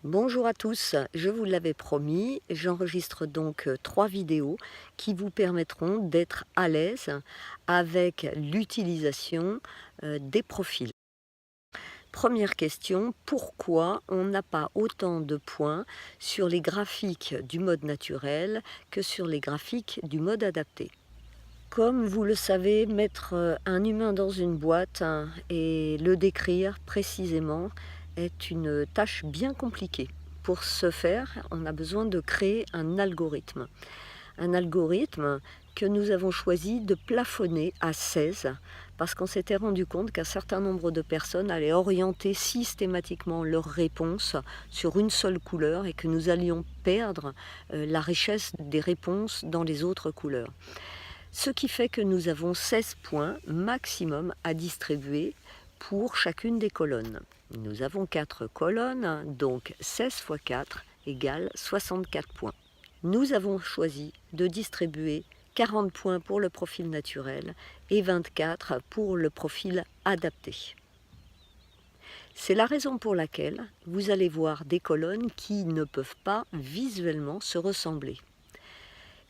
Bonjour à tous, je vous l'avais promis, j'enregistre donc 3 vidéos qui vous permettront d'être à l'aise avec l'utilisation des profils. Première question, pourquoi on n'a pas autant de points sur les graphiques du mode naturel que sur les graphiques du mode adapté? Comme vous le savez, mettre un humain dans une boîte et le décrire précisément est une tâche bien compliquée. Pour ce faire, on a besoin de créer un algorithme. Un algorithme que nous avons choisi de plafonner à 16 parce qu'on s'était rendu compte qu'un certain nombre de personnes allaient orienter systématiquement leurs réponses sur une seule couleur et que nous allions perdre la richesse des réponses dans les autres couleurs. Ce qui fait que nous avons 16 points maximum à distribuer pour chacune des colonnes. Nous avons 4 colonnes, donc 16 fois 4 égale 64 points. Nous avons choisi de distribuer 40 points pour le profil naturel et 24 pour le profil adapté. C'est la raison pour laquelle vous allez voir des colonnes qui ne peuvent pas visuellement se ressembler.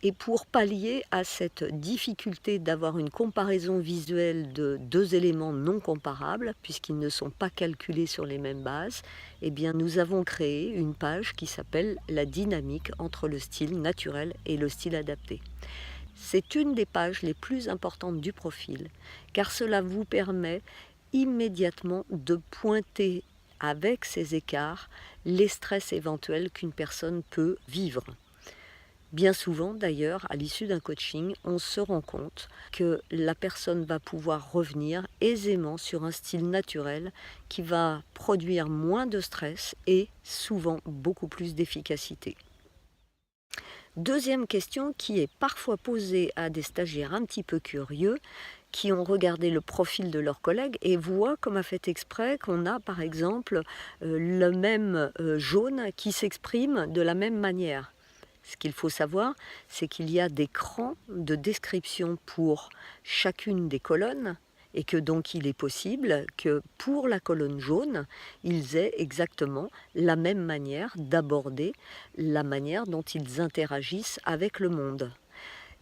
Et pour pallier à cette difficulté d'avoir une comparaison visuelle de 2 éléments non comparables, puisqu'ils ne sont pas calculés sur les mêmes bases, eh bien nous avons créé une page qui s'appelle « La dynamique entre le style naturel et le style adapté ». C'est une des pages les plus importantes du profil, car cela vous permet immédiatement de pointer avec ces écarts les stress éventuels qu'une personne peut vivre. Bien souvent, d'ailleurs, à l'issue d'un coaching, on se rend compte que la personne va pouvoir revenir aisément sur un style naturel qui va produire moins de stress et souvent beaucoup plus d'efficacité. Deuxième question qui est parfois posée à des stagiaires un petit peu curieux qui ont regardé le profil de leurs collègues et voient comme à fait exprès qu'on a par exemple le même jaune qui s'exprime de la même manière. Ce qu'il faut savoir, c'est qu'il y a des crans de description pour chacune des colonnes et que donc il est possible que pour la colonne jaune, ils aient exactement la même manière d'aborder la manière dont ils interagissent avec le monde.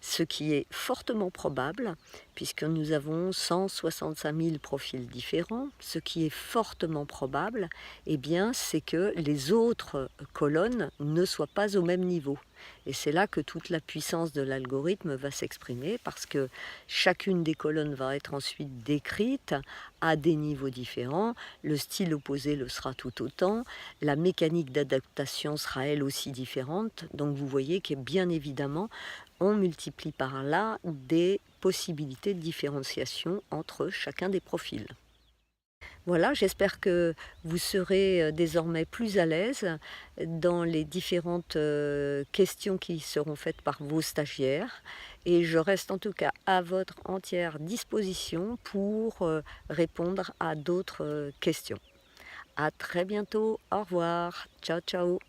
Ce qui est fortement probable, puisque nous avons 165 000 profils différents, ce qui est fortement probable, eh bien, c'est que les autres colonnes ne soient pas au même niveau. Et c'est là que toute la puissance de l'algorithme va s'exprimer, parce que chacune des colonnes va être ensuite décrite à des niveaux différents, le style opposé le sera tout autant, la mécanique d'adaptation sera elle aussi différente, donc vous voyez que bien évidemment, on multiplie par là des possibilités de différenciation entre chacun des profils. Voilà, j'espère que vous serez désormais plus à l'aise dans les différentes questions qui seront faites par vos stagiaires. Et je reste en tout cas à votre entière disposition pour répondre à d'autres questions. À très bientôt, au revoir, ciao ciao.